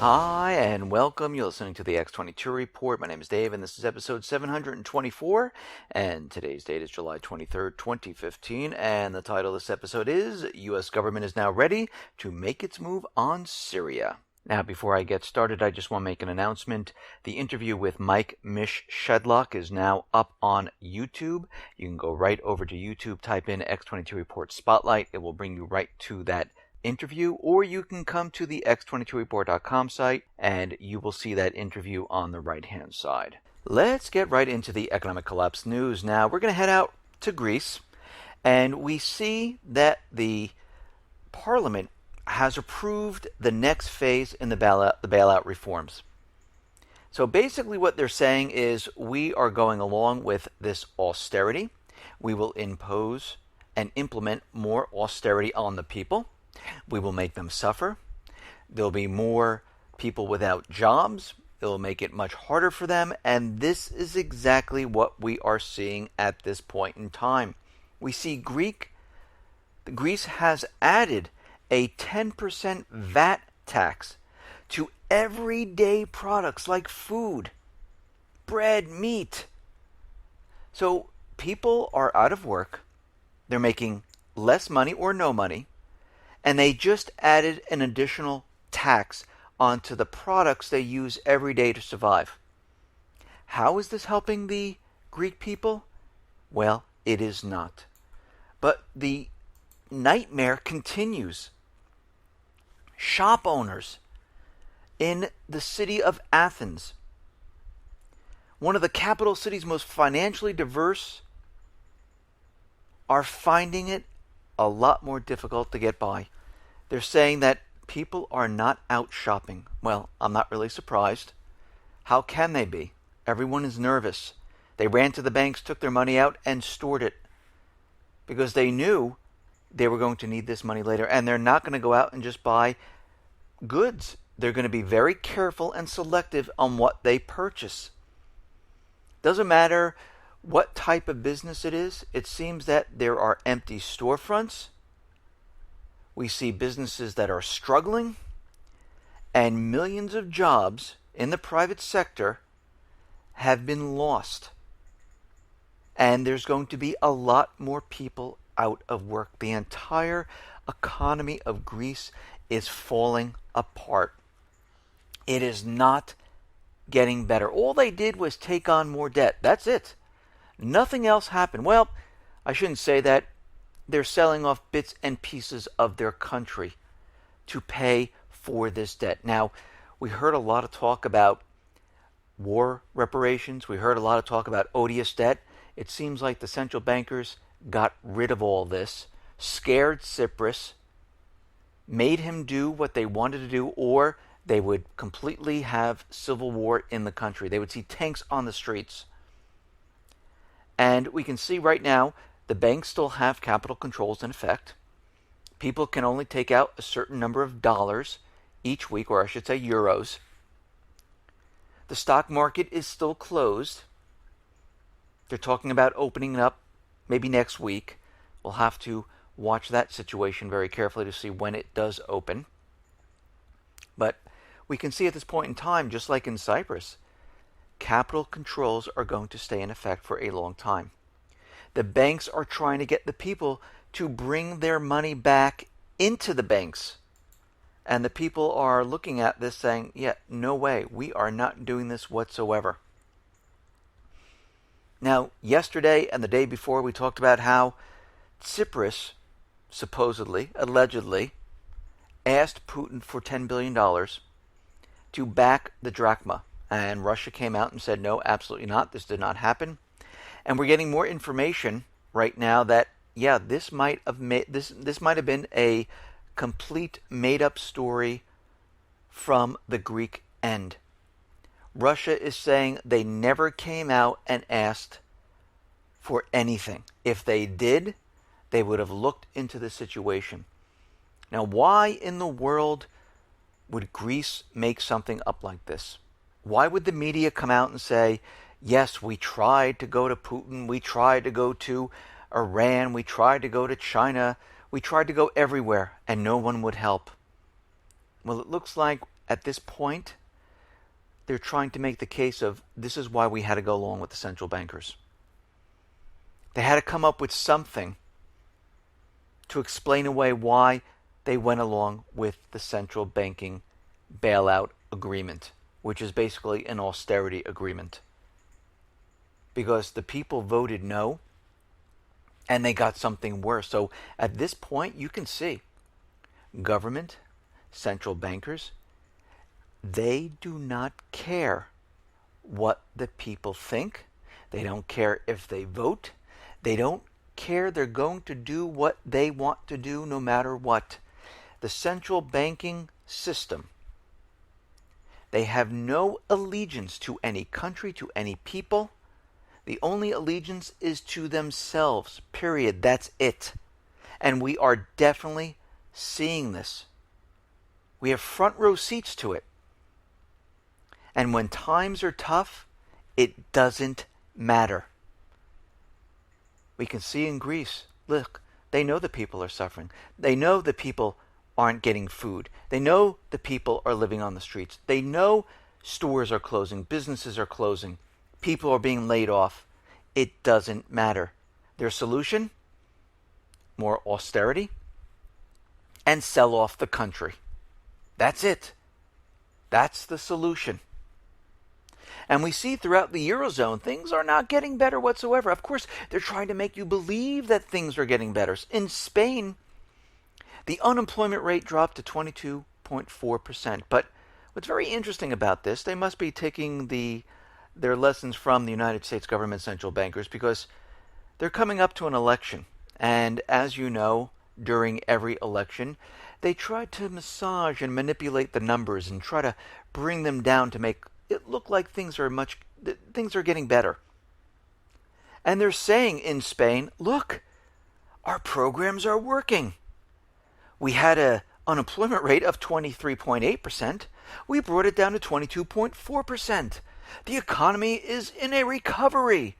Hi, and welcome. You're listening to the X22 Report. My name is Dave, and this is episode 724. And today's date is July 23rd, 2015. And the title of this episode is U.S. Government is Now Ready to Make Its Move on Syria. Now, before I get started, I just want to make an announcement. The interview with Mike Shedlock is now up on YouTube. You can go right over to YouTube, type in X22 Report Spotlight. It will bring you right to that interview, or you can come to the x22report.com site and you will see that interview on the right hand side. Let's get right into the economic collapse news. Now we're going to head out to Greece, and we see that the parliament has approved the next phase in the bailout reforms. So basically what they're saying is we are going along with this austerity. We will impose and implement more austerity on the people. We will make them suffer. There'll be more people without jobs. It will make it much harder for them. And this is exactly what we are seeing at this point in time. We see Greece has added a 10% VAT tax to everyday products like food, bread, meat. So people are out of work. They're making less money or no money. And they just added an additional tax onto the products they use every day to survive. How is this helping the Greek people? Well, it is not. But the nightmare continues. Shop owners in the city of Athens, one of the capital cities most financially diverse, are finding it a lot more difficult to get by. They're saying that people are not out shopping. Well, I'm not really surprised. How can they be? Everyone is nervous. They ran to the banks, took their money out, and stored it because they knew they were going to need this money later, and they're not going to go out and just buy goods. They're going to be very careful and selective on what they purchase. Doesn't matter what type of business it is. It seems that there are empty storefronts. We see businesses that are struggling, and millions of jobs in the private sector have been lost. And there's going to be a lot more people out of work. The entire economy of Greece is falling apart. It is not getting better. All they did was take on more debt. That's it. Nothing else happened. Well, I shouldn't say that. They're selling off bits and pieces of their country to pay for this debt. Now, we heard a lot of talk about war reparations. We heard a lot of talk about odious debt. It seems like the central bankers got rid of all this, scared Tsipras, made him do what they wanted to do, or they would completely have civil war in the country. They would see tanks on the streets. And we can see right now the banks still have capital controls in effect. People can only take out a certain number of dollars each week, or I should say euros. The stock market is still closed. They're talking about opening it up maybe next week. We'll have to watch that situation very carefully to see when it does open. But we can see at this point in time, just like in Cyprus, capital controls are going to stay in effect for a long time. The banks are trying to get the people to bring their money back into the banks. And the people are looking at this saying, yeah, no way, we are not doing this whatsoever. Now, yesterday and the day before, we talked about how Tsipras, supposedly, allegedly, asked Putin for $10 billion to back the drachma. And Russia came out and said, no, absolutely not. This did not happen. And we're getting more information right now that, yeah, this might have been a complete made-up story from the Greek end. Russia is saying they never came out and asked for anything. If they did, they would have looked into the situation. Now, why in the world would Greece make something up like this? Why would the media come out and say, yes, we tried to go to Putin, we tried to go to Iran, we tried to go to China, we tried to go everywhere, and no one would help? Well, it looks like at this point, they're trying to make the case of this is why we had to go along with the central bankers. They had to come up with something to explain away why they went along with the central banking bailout agreement, which is basically an austerity agreement. Because the people voted no, and they got something worse. So at this point, you can see government, central bankers, they do not care what the people think. They don't care if they vote. They don't care. They're going to do what they want to do no matter what. The central banking system, they have no allegiance to any country, to any people. The only allegiance is to themselves, period. That's it. And we are definitely seeing this. We have front row seats to it. And when times are tough, it doesn't matter. We can see in Greece, look, they know the people are suffering. They know the people aren't getting food. They know the people are living on the streets. They know stores are closing, businesses are closing, people are being laid off. It doesn't matter. Their solution? More austerity and sell off the country. That's it. That's the solution. And we see throughout the Eurozone, things are not getting better whatsoever. Of course, they're trying to make you believe that things are getting better. In Spain, the unemployment rate dropped to 22.4%. But what's very interesting about this, they must be taking their lessons from the United States government central bankers, because they're coming up to an election. And as you know, during every election, they try to massage and manipulate the numbers and try to bring them down to make it look like things are getting better. And they're saying in Spain, look, our programs are working. We had an unemployment rate of 23.8%. We brought it down to 22.4%. The economy is in a recovery.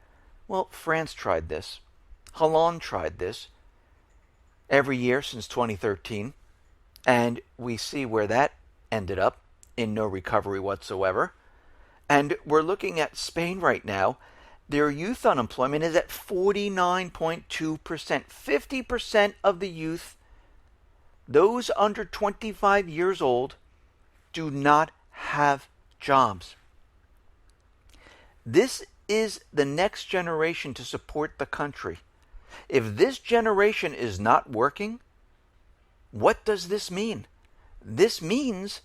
Well, France tried this. Holland tried this every year since 2013. And we see where that ended up, in no recovery whatsoever. And we're looking at Spain right now. Their youth unemployment is at 49.2%. 50% of the youth, those under 25 years old, do not have jobs. This is the next generation to support the country. If this generation is not working, what does this mean? This means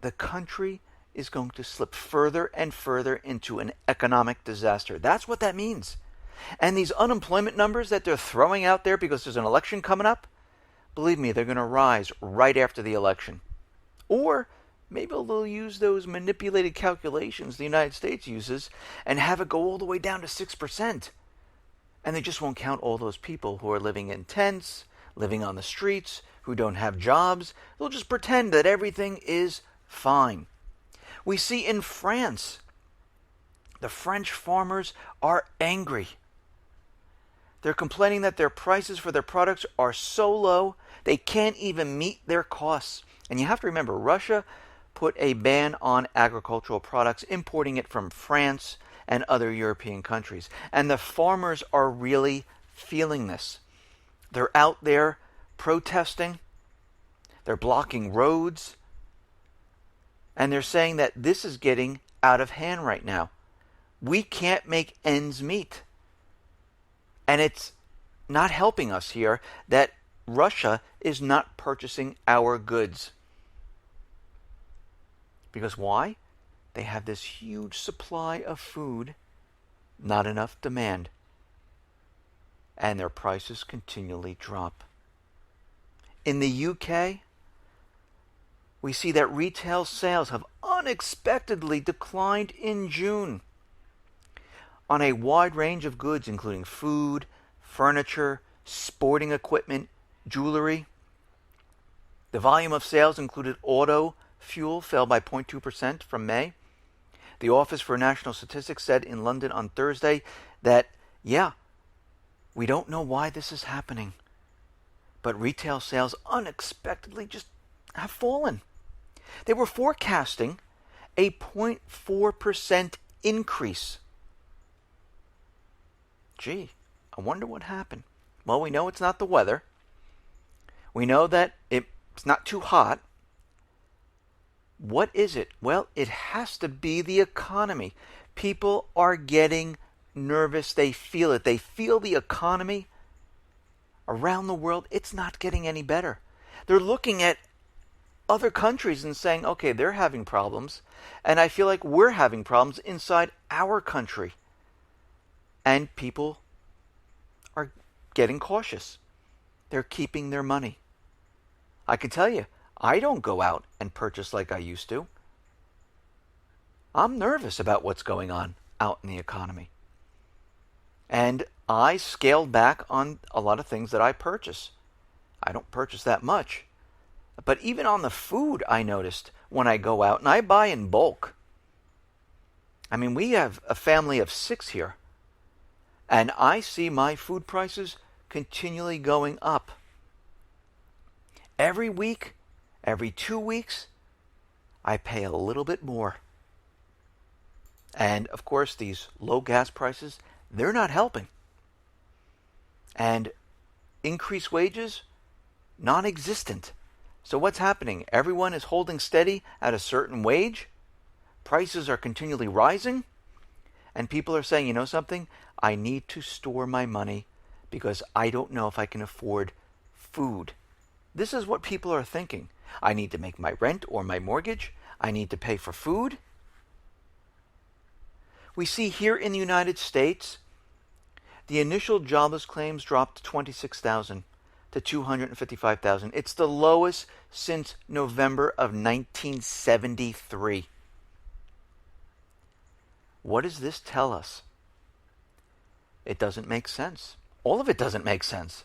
the country is going to slip further and further into an economic disaster. That's what that means. And these unemployment numbers that they're throwing out there because there's an election coming up, believe me, they're going to rise right after the election. Or maybe they'll use those manipulated calculations the United States uses and have it go all the way down to 6%. And they just won't count all those people who are living in tents, living on the streets, who don't have jobs. They'll just pretend that everything is fine. We see in France, the French farmers are angry. They're complaining that their prices for their products are so low, they can't even meet their costs. And you have to remember, Russia put a ban on agricultural products, importing it from France and other European countries. And the farmers are really feeling this. They're out there protesting. They're blocking roads. And they're saying that this is getting out of hand right now. We can't make ends meet. And it's not helping us here that Russia is not purchasing our goods. Because why? They have this huge supply of food, not enough demand. And their prices continually drop. In the UK, we see that retail sales have unexpectedly declined in June on a wide range of goods, including food, furniture, sporting equipment, jewelry. The volume of sales included auto fuel fell by 0.2% from May. The Office for National Statistics said in London on Thursday that, we don't know why this is happening, but retail sales unexpectedly just have fallen. They were forecasting a 0.4% increase. Gee, I wonder what happened. Well, we know it's not the weather. We know that it's not too hot. What is it? Well, it has to be the economy. People are getting nervous. They feel it. They feel the economy around the world. It's not getting any better. They're looking at other countries and saying, okay, they're having problems. And I feel like we're having problems inside our country. And people are getting cautious. They're keeping their money. I can tell you, I don't go out and purchase like I used to. I'm nervous about what's going on out in the economy. And I scaled back on a lot of things that I purchase. I don't purchase that much. But even on the food, I noticed when I go out, and I buy in bulk. I mean, we have a family of 6 here. And I see my food prices continually going up. Every week, every 2 weeks, I pay a little bit more. And of course, these low gas prices, they're not helping. And increased wages, non-existent. So what's happening? Everyone is holding steady at a certain wage. Prices are continually rising. And people are saying, you know something? I need to store my money because I don't know if I can afford food. This is what people are thinking. I need to make my rent or my mortgage. I need to pay for food. We see here in the United States, the initial jobless claims dropped to 26,000 to 255,000. It's the lowest since November of 1973. What does this tell us? It doesn't make sense. All of it doesn't make sense.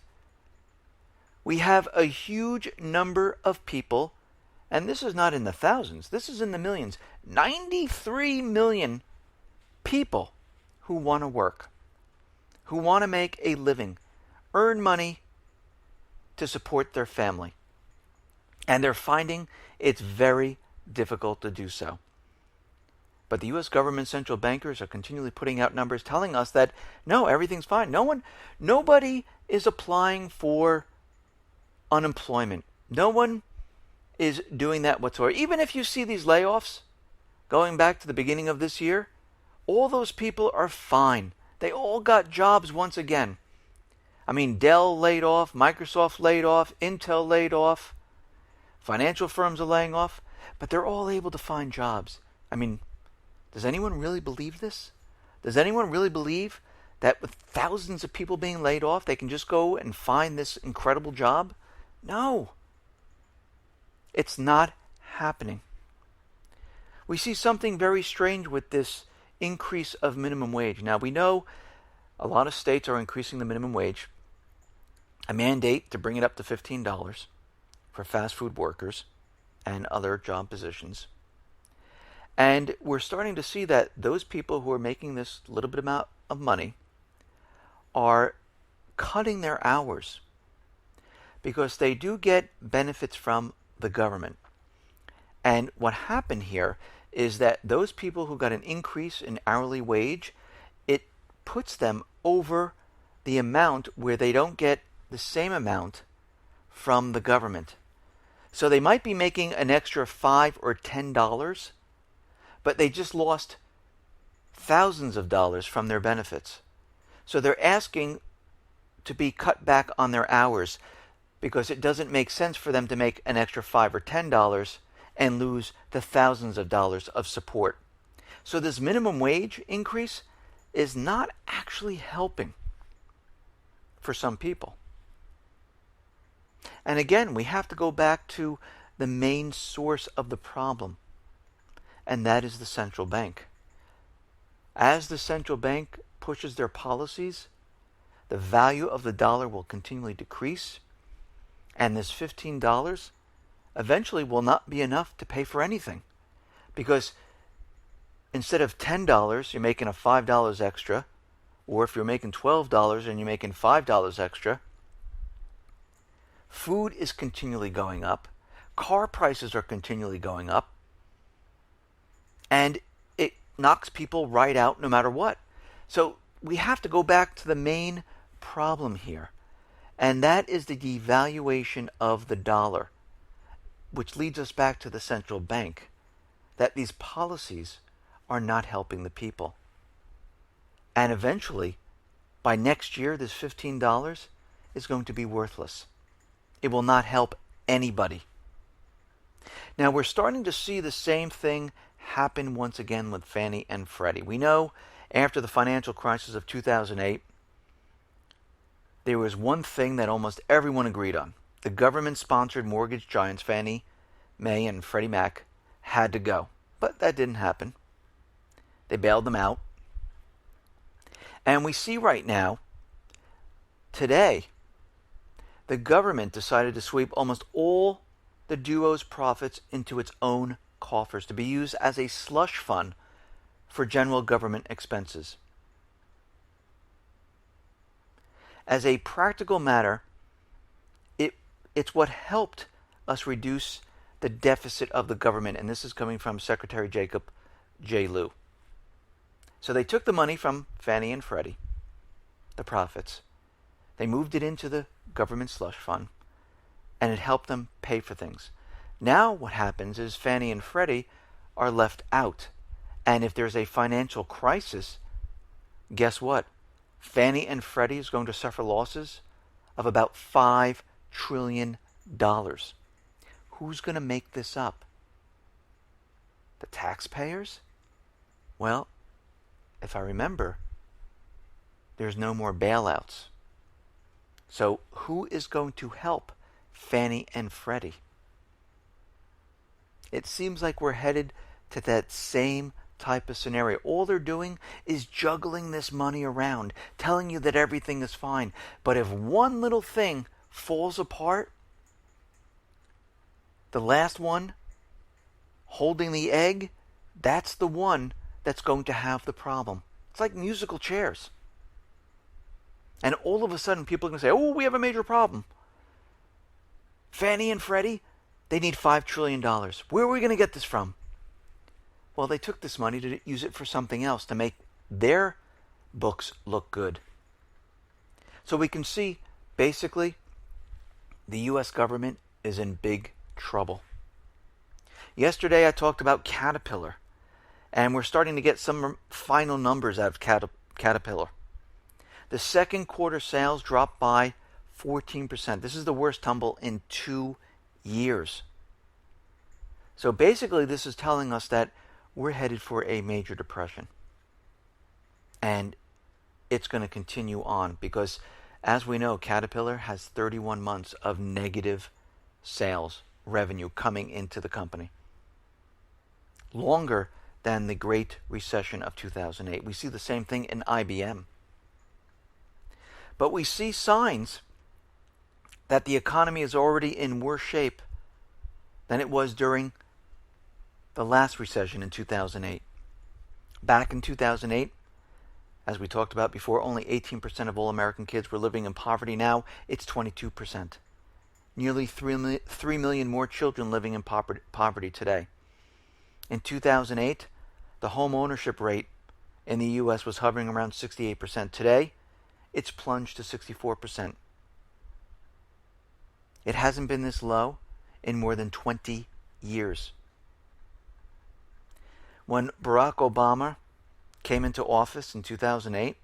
We have a huge number of people, and this is not in the thousands, this is in the millions. 93 million people who want to work, who want to make a living, earn money to support their family. And they're finding it's very difficult to do so. But the U.S. government central bankers are continually putting out numbers telling us that, no, everything's fine. Nobody is applying for unemployment. No one is doing that whatsoever. Even if you see these layoffs going back to the beginning of this year, all those people are fine. They all got jobs once again. I mean, Dell laid off, Microsoft laid off, Intel laid off, financial firms are laying off, but they're all able to find jobs. I mean, does anyone really believe this? Does anyone really believe that with thousands of people being laid off, they can just go and find this incredible job? No. It's not happening. We see something very strange with this increase of minimum wage. Now, we know a lot of states are increasing the minimum wage. A mandate to bring it up to $15 for fast food workers and other job positions. And we're starting to see that those people who are making this little bit amount of money are cutting their hours because they do get benefits from the government. And what happened here is that those people who got an increase in hourly wage, it puts them over the amount where they don't get the same amount from the government. So they might be making an extra $5 or $10, but they just lost thousands of dollars from their benefits. So they're asking to be cut back on their hours because it doesn't make sense for them to make an extra $5 or $10 and lose the thousands of dollars of support. So this minimum wage increase is not actually helping for some people. And again, we have to go back to the main source of the problem, and that is the central bank. As the central bank pushes their policies, the value of the dollar will continually decrease, and this $15 eventually will not be enough to pay for anything. Because instead of $10, you're making a $5 extra, or if you're making $12 and you're making $5 extra, food is continually going up. Car prices are continually going up, and it knocks people right out no matter what. So we have to go back to the main problem here, and that is the devaluation of the dollar, which leads us back to the central bank, that these policies are not helping the people. And eventually, by next year, this $15 is going to be worthless. It will not help anybody. Now, we're starting to see the same thing happen once again with Fannie and Freddie. We know after the financial crisis of 2008, there was one thing that almost everyone agreed on. The government-sponsored mortgage giants Fannie Mae and Freddie Mac had to go. But that didn't happen. They bailed them out. And we see right now, today, the government decided to sweep almost all the duo's profits into its own coffers to be used as a slush fund for general government expenses. As a practical matter, it's what helped us reduce the deficit of the government, and this is coming from Secretary Jacob J. Lew. So they took the money from Fannie and Freddie, the profits. They moved it into the government slush fund, and it helped them pay for things. Now what happens is Fannie and Freddie are left out. And if there's a financial crisis, guess what? Fannie and Freddie is going to suffer losses of about $5 trillion. Who's going to make this up? The taxpayers? Well, if I remember, there's no more bailouts. So who is going to help Fannie and Freddie? It seems like we're headed to that same type of scenario. All they're doing is juggling this money around, telling you that everything is fine. But if one little thing falls apart, the last one holding the egg, that's the one that's going to have the problem. It's like musical chairs. And all of a sudden people are going to say, oh, we have a major problem. Fannie and Freddie, they need $5 trillion. Where are we going to get this from? Well, they took this money to use it for something else, to make their books look good. So we can see, basically, the U.S. government is in big trouble. Yesterday I talked about Caterpillar, and we're starting to get some final numbers out of Caterpillar. The second quarter sales dropped by 14%. This is the worst tumble in 2 years. So basically this is telling us that we're headed for a major depression. And it's going to continue on because, as we know, Caterpillar has 31 months of negative sales revenue coming into the company. Longer than the Great Recession of 2008. We see the same thing in IBM. But we see signs that the economy is already in worse shape than it was during the last recession in 2008. Back in 2008, as we talked about before, only 18% of all American kids were living in poverty. Now it's 22%. Nearly 3 million more children living in poverty today. In 2008, the home ownership rate in the U.S. was hovering around 68%. Today, it's plunged to 64%. It hasn't been this low in more than 20 years. When Barack Obama came into office in 2008,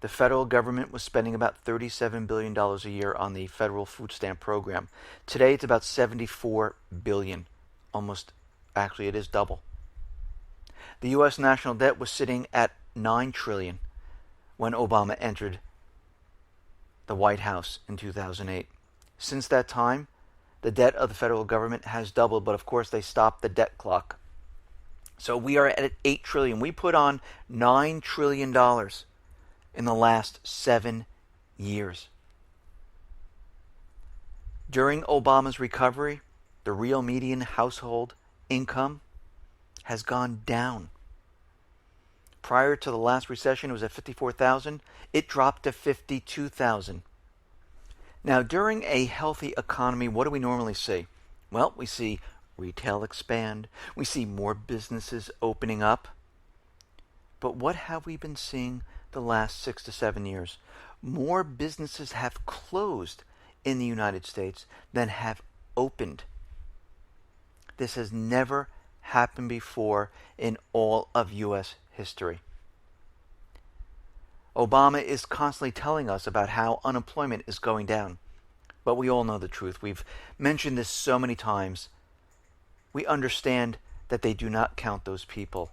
the federal government was spending about $37 billion a year on the federal food stamp program. Today, it's about $74 billion. Actually, it is double. The U.S. national debt was sitting at $9 trillion when Obama entered the White House in 2008. Since that time, the debt of the federal government has doubled, but of course they stopped the debt clock. So we are at $8 trillion. We put on $9 trillion in the last 7 years. During Obama's recovery, the real median household income has gone down. Prior to the last recession, it was at $54,000. It dropped to $52,000. Now, during a healthy economy, what do we normally see? Well, we see retail expand. We see more businesses opening up. But what have we been seeing the last 6 to 7 years? More businesses have closed in the United States than have opened. This has never happened before in all of U.S. history. Obama is constantly telling us about how unemployment is going down. But we all know the truth. We've mentioned this so many times. We understand that they do not count those people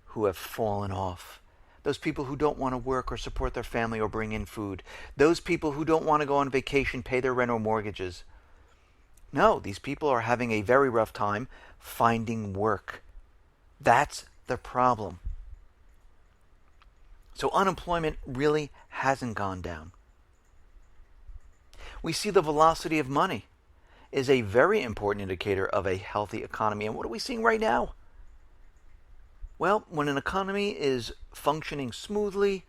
who have fallen off. Those people who don't want to work or support their family or bring in food. Those people who don't want to go on vacation, pay their rent or mortgages. No, these people are having a very rough time finding work. That's the problem. So unemployment really hasn't gone down. We see the velocity of money is a very important indicator of a healthy economy. And what are we seeing right now? Well, when an economy is functioning smoothly,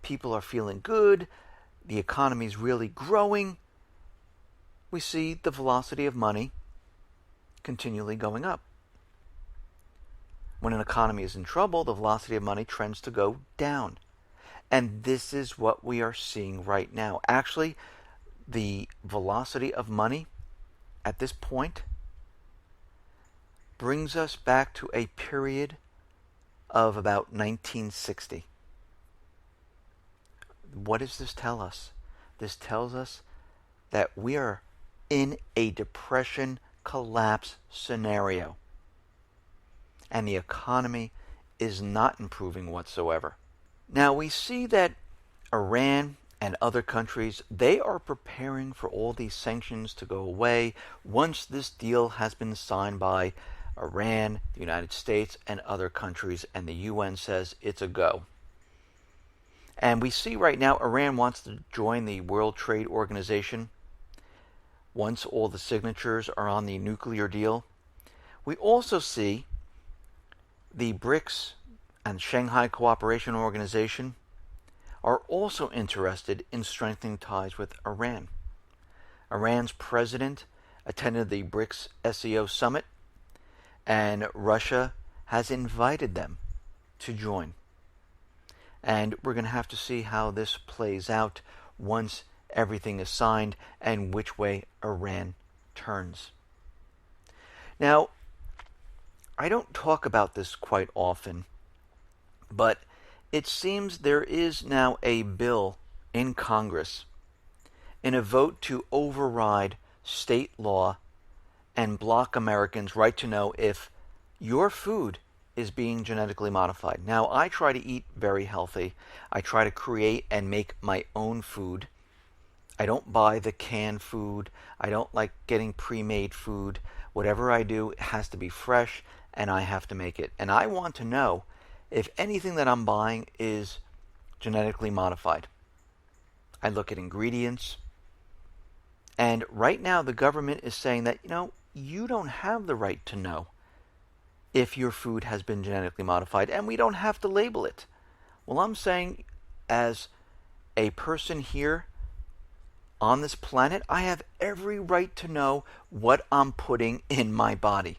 people are feeling good, the economy is really growing, we see the velocity of money continually going up. When an economy is in trouble, the velocity of money trends to go down. And this is what we are seeing right now. Actually, the velocity of money at this point brings us back to a period of about 1960. What does this tell us? This tells us that we are in a depression collapse scenario. And the economy is not improving whatsoever. Now we see that Iran and other countries, they are preparing for all these sanctions to go away once this deal has been signed by Iran, the United States, and other countries, and the UN says it's a go. And we see right now Iran wants to join the World Trade Organization once all the signatures are on the nuclear deal. We also see the BRICS and Shanghai Cooperation Organization are also interested in strengthening ties with Iran. Iran's president attended the BRICS SEO summit, and Russia has invited them to join. And we're going to have to see how this plays out once everything is signed and which way Iran turns. Now, I don't talk about this quite often, but it seems there is now a bill in Congress in a vote to override state law and block Americans' right to know if your food is being genetically modified. Now, I try to eat very healthy. I try to create and make my own food. I don't buy the canned food. I don't like getting pre-made food. Whatever I do, it has to be fresh, and I have to make it. And I want to know if anything that I'm buying is genetically modified. I look at ingredients. And right now, the government is saying that, you don't have the right to know if your food has been genetically modified, and we don't have to label it. Well, I'm saying, as a person here on this planet, I have every right to know what I'm putting in my body.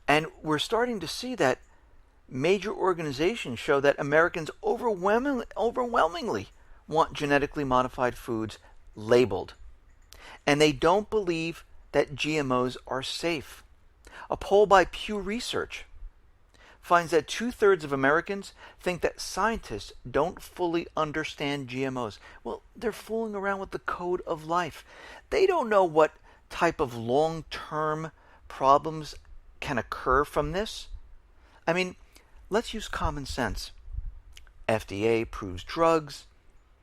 And we're starting to see that major organizations show that Americans overwhelmingly want genetically modified foods labeled. And they don't believe that GMOs are safe. A poll by Pew Research finds that 2/3 of Americans think that scientists don't fully understand GMOs. Well, they're fooling around with the code of life. They don't know what type of long-term problems can occur from this. I mean, let's use common sense. FDA approves drugs,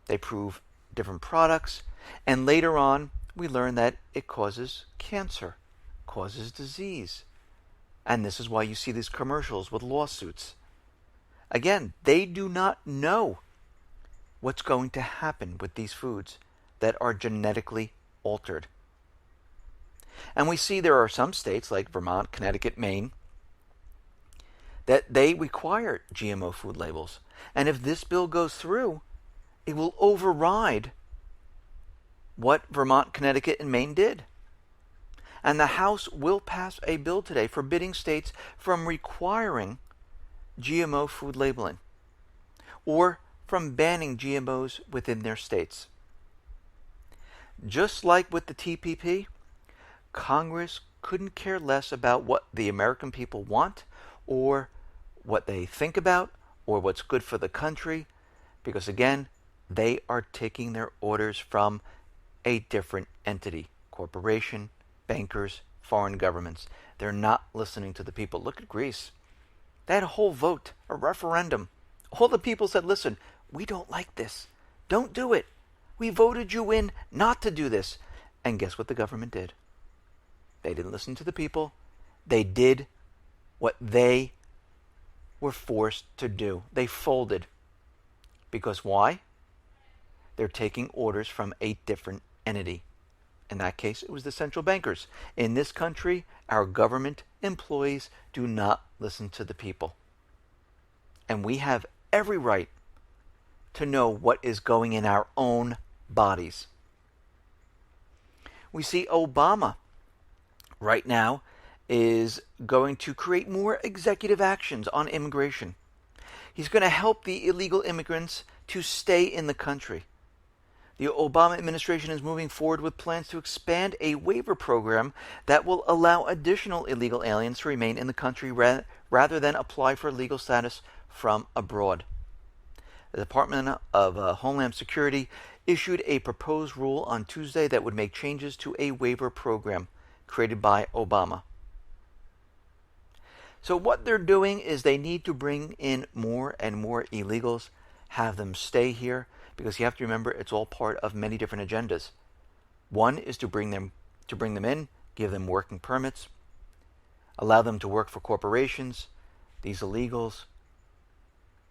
they approve different products, and later on we learn that it causes cancer, causes disease. And this is why you see these commercials with lawsuits. Again, they do not know what's going to happen with these foods that are genetically altered. And we see there are some states like Vermont, Connecticut, Maine, that they require GMO food labels. And if this bill goes through, it will override what Vermont, Connecticut, and Maine did. And the House will pass a bill today forbidding states from requiring GMO food labeling or from banning GMOs within their states. Just like with the TPP, Congress couldn't care less about what the American people want or what they think about or what's good for the country, because again, they are taking their orders from a different entity, corporation, bankers, foreign governments. They're not listening to the people. Look at Greece. They had a whole vote, a referendum. All the people said, listen, we don't like this. Don't do it. We voted you in not to do this. And guess what the government did? They didn't listen to the people. They did what they were forced to do. They folded. Because why? They're taking orders from a different entity. In that case, it was the central bankers. In this country, our government employees do not listen to the people. And we have every right to know what is going in our own bodies. We see Obama right now is going to create more executive actions on immigration. He's going to help the illegal immigrants to stay in the country. The Obama administration is moving forward with plans to expand a waiver program that will allow additional illegal aliens to remain in the country rather than apply for legal status from abroad. The Department of Homeland Security issued a proposed rule on Tuesday that would make changes to a waiver program created by Obama. So what they're doing is they need to bring in more and more illegals, have them stay here, because you have to remember it's all part of many different agendas. One is to bring them in, give them working permits, allow them to work for corporations. These illegals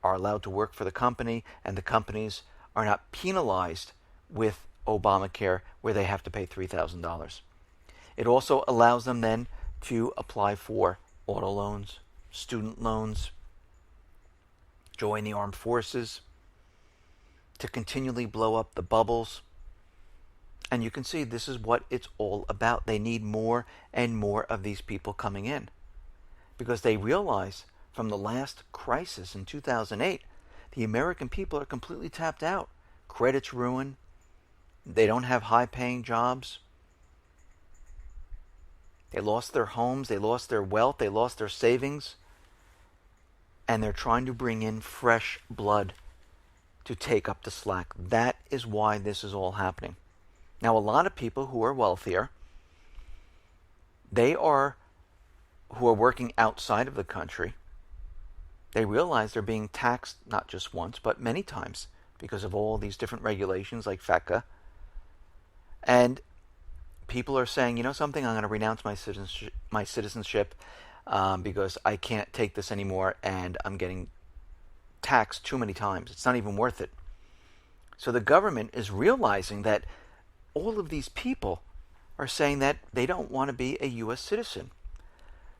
are allowed to work for the company, and the companies are not penalized with Obamacare where they have to pay $3,000. It also allows them then to apply for auto loans, student loans, join the armed forces, to continually blow up the bubbles. And you can see this is what it's all about. They need more and more of these people coming in because they realize from the last crisis in 2008, the American people are completely tapped out. Credit's ruined. They don't have high-paying jobs. They lost their homes. They lost their wealth. They lost their savings. And they're trying to bring in fresh blood to take up the slack. That is why this is all happening. Now, a lot of people who are wealthier, who are working outside of the country, they realize they're being taxed not just once, but many times because of all these different regulations like FECA. And people are saying, you know something, I'm going to renounce my citizenship because I can't take this anymore and I'm getting taxed too many times. It's not even worth it. So the government is realizing that all of these people are saying that they don't want to be a U.S. citizen.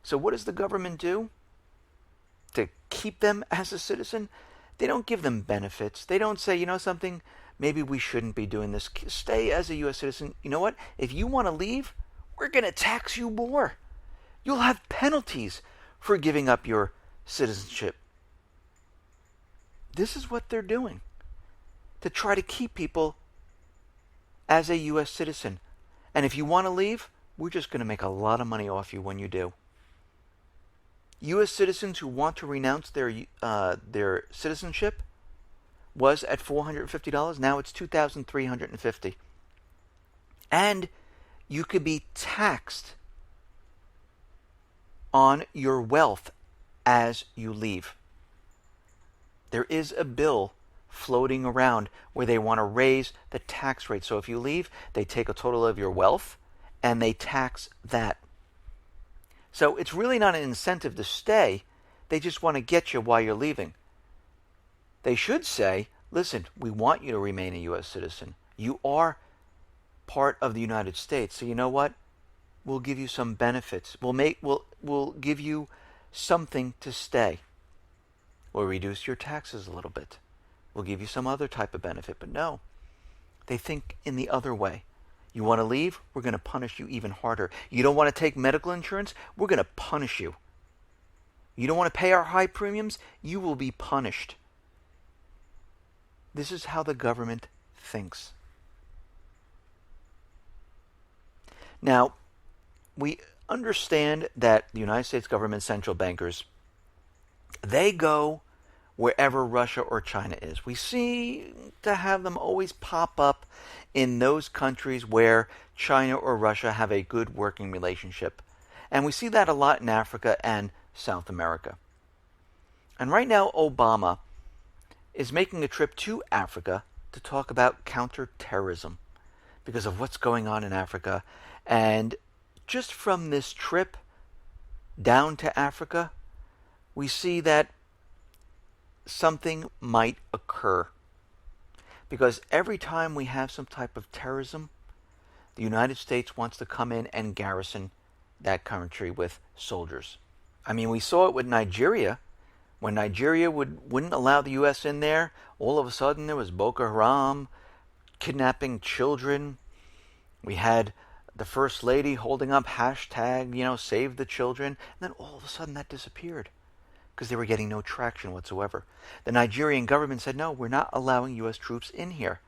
So what does the government do to keep them as a citizen? They don't give them benefits. They don't say, you know something, maybe we shouldn't be doing this. Stay as a U.S. citizen. You know what? If you want to leave, we're going to tax you more. You'll have penalties for giving up your citizenship. This is what they're doing to try to keep people as a U.S. citizen. And if you want to leave, we're just going to make a lot of money off you when you do. U.S. citizens who want to renounce their citizenship was at $450. Now it's $2,350. And you could be taxed on your wealth as you leave. There is a bill floating around where they want to raise the tax rate. So if you leave, they take a total of your wealth and they tax that. So it's really not an incentive to stay. They just want to get you while you're leaving. They should say, listen, we want you to remain a U.S. citizen. You are part of the United States. So you know what? We'll give you some benefits. We'll give you something to stay. We'll reduce your taxes a little bit. We'll give you some other type of benefit. But no, they think in the other way. You want to leave? We're going to punish you even harder. You don't want to take medical insurance? We're going to punish you. You don't want to pay our high premiums? You will be punished. This is how the government thinks. Now, we understand that the United States government central bankers, they go wherever Russia or China is. We see to have them always pop up in those countries where China or Russia have a good working relationship. And we see that a lot in Africa and South America. And right now, Obama is making a trip to Africa to talk about counterterrorism because of what's going on in Africa. And just from this trip down to Africa, we see that something might occur. Because every time we have some type of terrorism, the United States wants to come in and garrison that country with soldiers. I mean, we saw it with Nigeria. When Nigeria wouldn't allow the U.S. in there, all of a sudden there was Boko Haram kidnapping children. We had the First Lady holding up hashtag, save the children. And then all of a sudden that disappeared because they were getting no traction whatsoever. The Nigerian government said, no, we're not allowing U.S. troops in here.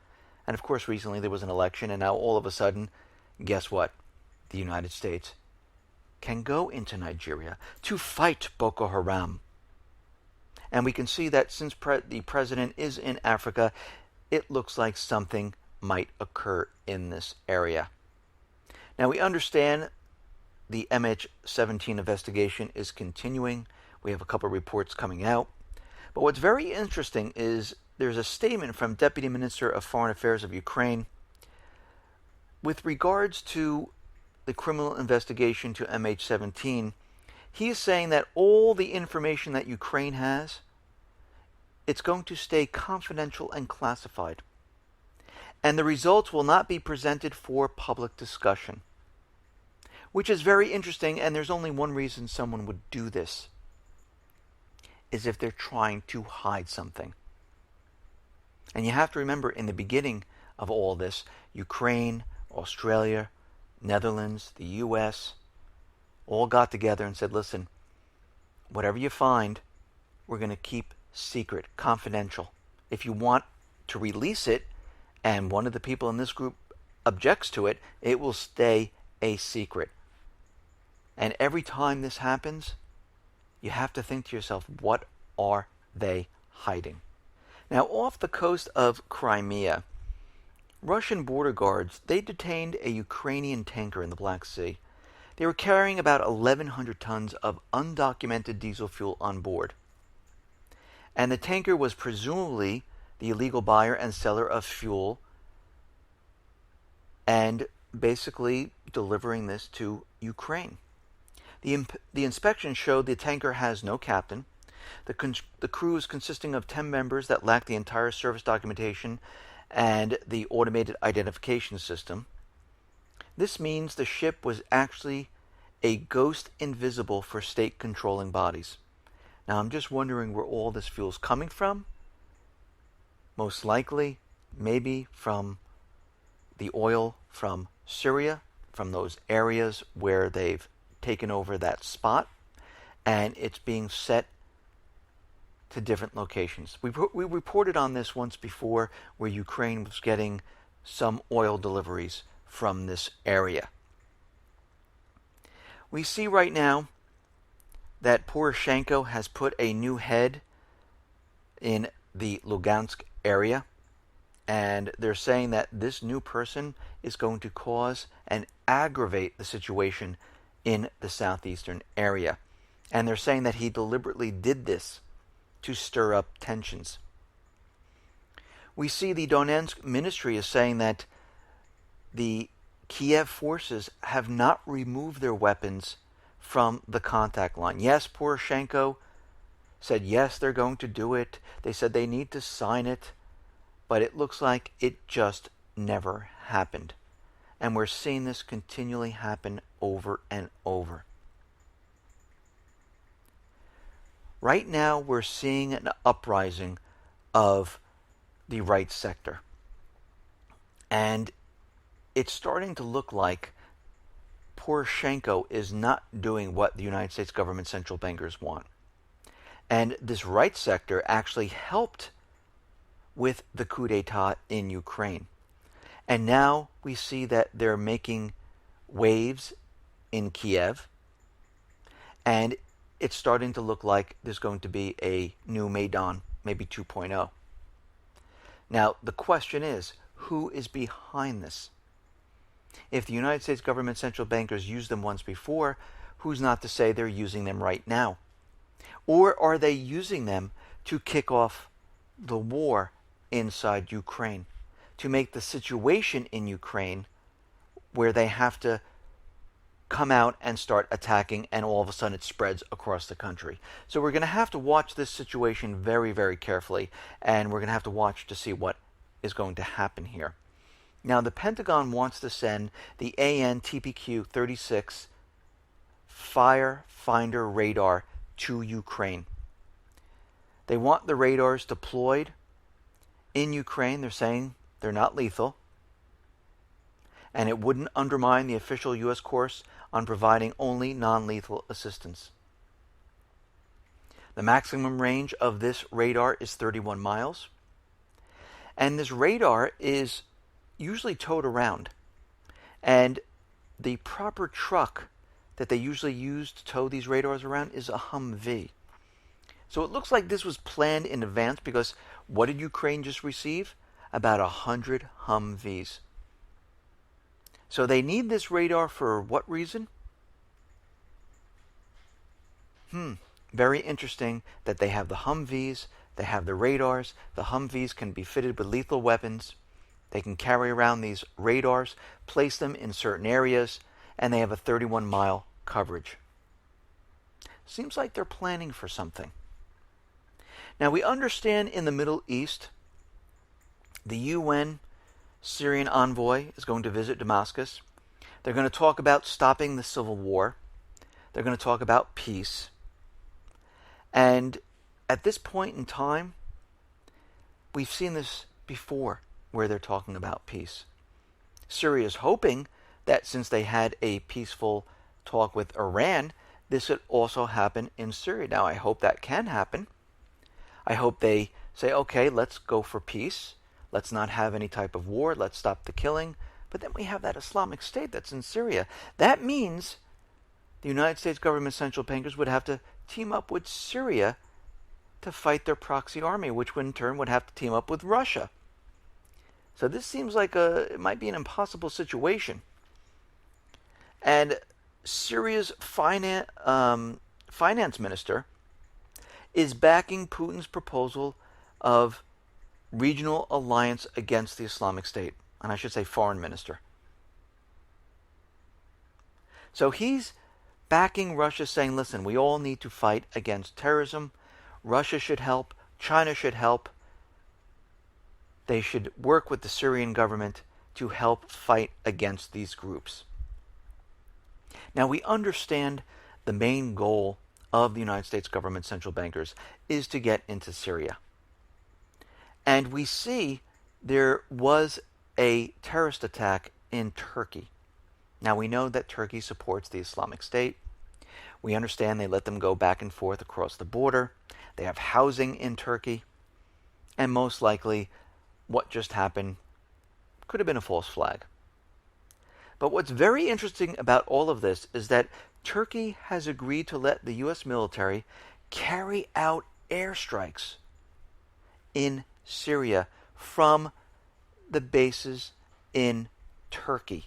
And of course, recently there was an election, and now all of a sudden, guess what? The United States can go into Nigeria to fight Boko Haram. And we can see that since the president is in Africa, it looks like something might occur in this area. Now, we understand the MH17 investigation is continuing. We have a couple of reports coming out. But what's very interesting is there's a statement from Deputy Minister of Foreign Affairs of Ukraine with regards to the criminal investigation to MH17. He is saying that all the information that Ukraine has, it's going to stay confidential and classified. And the results will not be presented for public discussion. Which is very interesting, and there's only one reason someone would do this. Is if they're trying to hide something. And you have to remember, in the beginning of all this, Ukraine, Australia, Netherlands, the U.S., all got together and said, listen, whatever you find, we're going to keep secret, confidential. If you want to release it, and one of the people in this group objects to it, it will stay a secret. And every time this happens, you have to think to yourself, what are they hiding? Now, off the coast of Crimea, Russian border guards, they detained a Ukrainian tanker in the Black Sea. They were carrying about 1,100 tons of undocumented diesel fuel on board. And the tanker was presumably the illegal buyer and seller of fuel and basically delivering this to Ukraine. The inspection showed the tanker has no captain. The crew is consisting of 10 members that lack the entire service documentation and the automated identification system. This means the ship was actually a ghost invisible for state controlling bodies. Now I'm just wondering where all this fuel is coming from. Most likely, maybe from the oil from Syria, from those areas where they've taken over that spot, and it's being set to different locations. We reported on this once before, where Ukraine was getting some oil deliveries from this area. We see right now that Poroshenko has put a new head in the Lugansk area, and they're saying that this new person is going to cause and aggravate the situation in the southeastern area. And they're saying that he deliberately did this to stir up tensions. We see the Donetsk ministry is saying that the Kiev forces have not removed their weapons from the contact line. Yes, Poroshenko said yes, they're going to do it. They said they need to sign it. But it looks like it just never happened. And we're seeing this continually happen over and over. Right now, we're seeing an uprising of the right sector. And it's starting to look like Poroshenko is not doing what the United States government central bankers want. And this right sector actually helped with the coup d'etat in Ukraine. And now we see that they're making waves in Kiev, and it's starting to look like there's going to be a new Maidan, maybe 2.0. Now, the question is, who is behind this? If the United States government central bankers used them once before, who's not to say they're using them right now? Or are they using them to kick off the war inside Ukraine, to make the situation in Ukraine where they have to come out and start attacking, and all of a sudden it spreads across the country? So we're going to have to watch this situation very, very carefully, and we're going to have to watch to see what is going to happen here. Now, the Pentagon wants to send the AN/TPQ-36 Firefinder radar to Ukraine. They want the radars deployed in Ukraine. They're saying they're not lethal, and it wouldn't undermine the official U.S. course on providing only non-lethal assistance. The maximum range of this radar is 31 miles, and this radar is usually towed around, and the proper truck that they usually use to tow these radars around is a Humvee. So it looks like this was planned in advance, because what did Ukraine just receive? About 100 Humvees. So they need this radar for what reason? Very interesting that they have the Humvees, they have the radars. The Humvees can be fitted with lethal weapons. They can carry around these radars, place them in certain areas, and they have a 31-mile coverage. Seems like they're planning for something. Now, we understand in the Middle East, the UN Syrian envoy is going to visit Damascus. They're going to talk about stopping the civil war. They're going to talk about peace. And at this point in time, we've seen this before, where they're talking about peace. Syria is hoping that since they had a peaceful talk with Iran, this would also happen in Syria. Now, I hope that can happen. I hope they say, okay, let's go for peace. Let's not have any type of war. Let's stop the killing. But then we have that Islamic State that's in Syria. That means the United States government central bankers would have to team up with Syria to fight their proxy army, which in turn would have to team up with Russia. So this seems like it might be an impossible situation. And Syria's finance minister is backing Putin's proposal of regional alliance against the Islamic State. And I should say foreign minister. So he's backing Russia, saying, listen, we all need to fight against terrorism. Russia should help. China should help. They should work with the Syrian government to help fight against these groups. Now, we understand the main goal of the United States government central bankers is to get into Syria. And we see there was a terrorist attack in Turkey. Now, we know that Turkey supports the Islamic State. We understand they let them go back and forth across the border. They have housing in Turkey. And most likely, what just happened could have been a false flag. But what's very interesting about all of this is that Turkey has agreed to let the U.S. military carry out airstrikes in Syria from the bases in Turkey.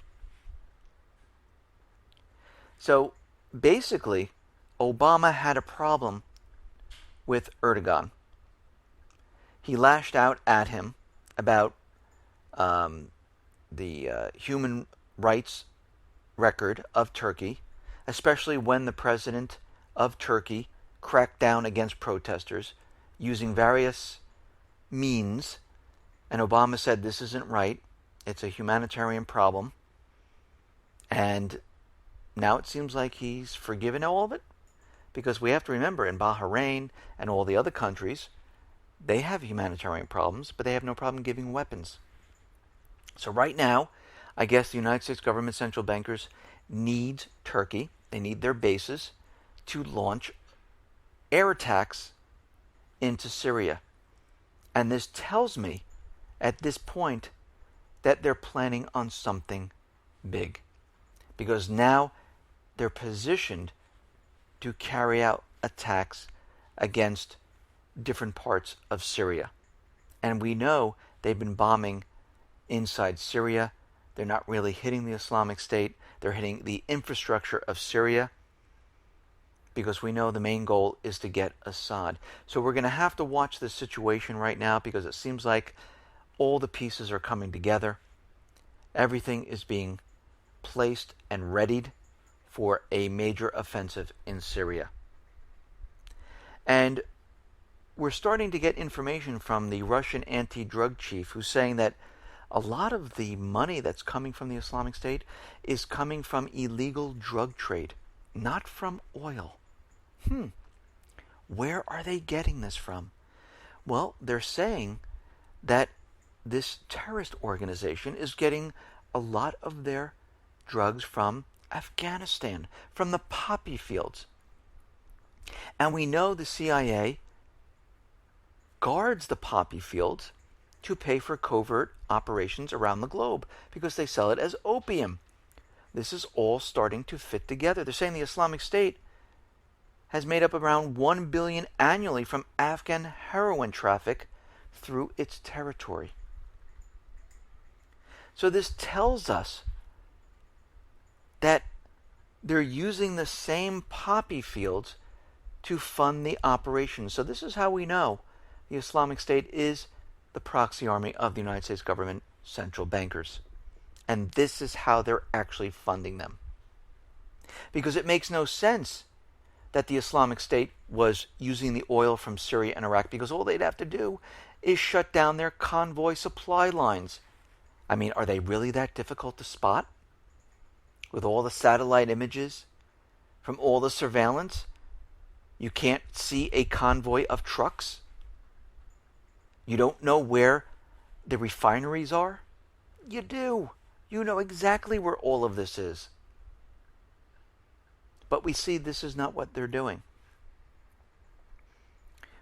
So basically, Obama had a problem with Erdogan. He lashed out at him about the human rights record of Turkey, especially when the president of Turkey cracked down against protesters using various means. And Obama said, this isn't right. It's a humanitarian problem. And now it seems like he's forgiven all of it. Because we have to remember, in Bahrain and all the other countries, they have humanitarian problems, but they have no problem giving weapons. So right now, I guess the United States government central bankers need Turkey, they need their bases to launch air attacks into Syria. And this tells me at this point that they're planning on something big. Because now they're positioned to carry out attacks against different parts of Syria. And we know they've been bombing inside Syria. They're not really hitting the Islamic State. They're hitting the infrastructure of Syria, because we know the main goal is to get Assad. So we're going to have to watch this situation right now, because it seems like all the pieces are coming together. Everything is being placed and readied for a major offensive in Syria. And we're starting to get information from the Russian anti-drug chief, who's saying that a lot of the money that's coming from the Islamic State is coming from illegal drug trade, not from oil. Where are they getting this from? Well, they're saying that this terrorist organization is getting a lot of their drugs from Afghanistan, from the poppy fields. And we know the CIA guards the poppy fields to pay for covert operations around the globe, because they sell it as opium. This is all starting to fit together. They're saying the Islamic State has made up around $1 billion annually from Afghan heroin traffic through its territory. So this tells us that they're using the same poppy fields to fund the operation. So this is how we know the Islamic State is the proxy army of the United States government central bankers. And this is how they're actually funding them. Because it makes no sense that the Islamic State was using the oil from Syria and Iraq, because all they'd have to do is shut down their convoy supply lines. I mean, are they really that difficult to spot? With all the satellite images from all the surveillance, you can't see a convoy of trucks? You don't know where the refineries are? You do. You know exactly where all of this is. But we see this is not what they're doing.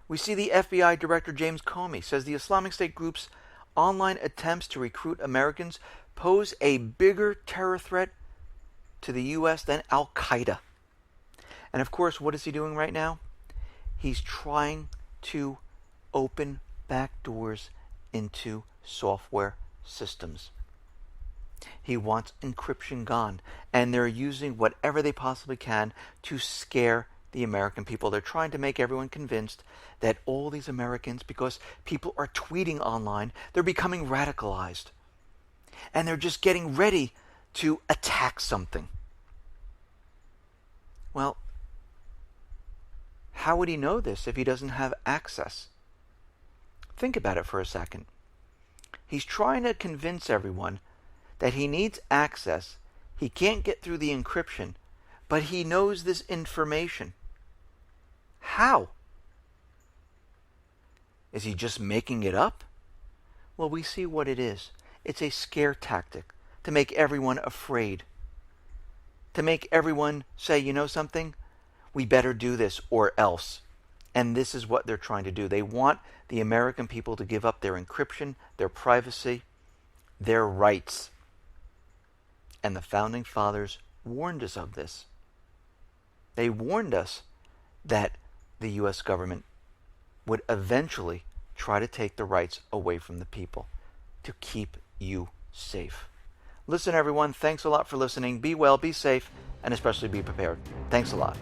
We see the FBI Director James Comey says the Islamic State group's online attempts to recruit Americans pose a bigger terror threat to the U.S. than Al-Qaeda. And of course, what is he doing right now? He's trying to open back doors into software systems. He wants encryption gone. And they're using whatever they possibly can to scare the American people. They're trying to make everyone convinced that all these Americans, because people are tweeting online, they're becoming radicalized. And they're just getting ready to attack something. Well, how would he know this if he doesn't have access? Think about it for a second. He's trying to convince everyone that he needs access. He can't get through the encryption, but he knows this information. How? Is he just making it up? Well, we see what it is. It's a scare tactic to make everyone afraid. To make everyone say, you know something? We better do this or else. And this is what they're trying to do. They want the American people to give up their encryption, their privacy, their rights. And the Founding Fathers warned us of this. They warned us that the U.S. government would eventually try to take the rights away from the people to keep you safe. Listen, everyone, thanks a lot for listening. Be well, be safe, and especially be prepared. Thanks a lot.